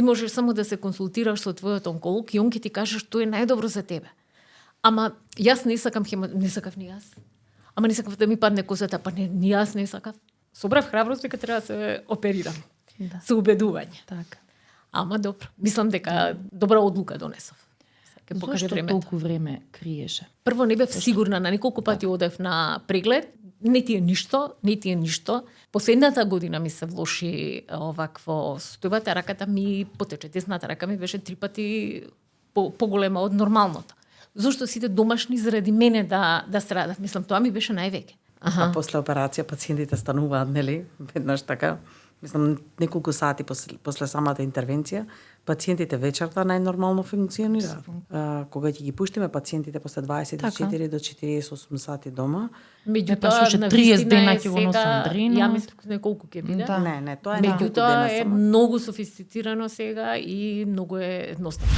Ти можеш само да се консултираш со твојот онколог и он ќе ти каже што е најдобро за тебе. Ама јас не сакам не сакав ни јас. Ама не сакав да ми падне косата, па ни јас не сакав. Собрав храброст дека треба да се оперирам. Да. Со убедување. Така. Ама добро. Мислам дека добра одлука донесов. Ќе покаже Зошто времето. толку време криеше? Прво не бев сигурна, на неколку пати одев на преглед, не ти е ништо. Последната година ми се влоши овакво состојбата, раката ми потече, десната рака ми беше 3 пати поголема од нормалното. Зошто сите домашни заради мене да страдат? Мислам, тоа ми беше највеќе. А после операција пациентите стануваат, нели? Веднаш така. Мислам, неколку сати после самата интервенција, пациентите вечерта најнормално функционира. Кога ќе ги пуштиме пациентите после 24 до 48 сати дома, Меѓутоа, ше 30 дена ќе го носам дрено. Ја мислам неколку ќе биде. Да. не, тоа е неколку Меѓутоа дена е само. многу софистицирано сега и многу е едноставно.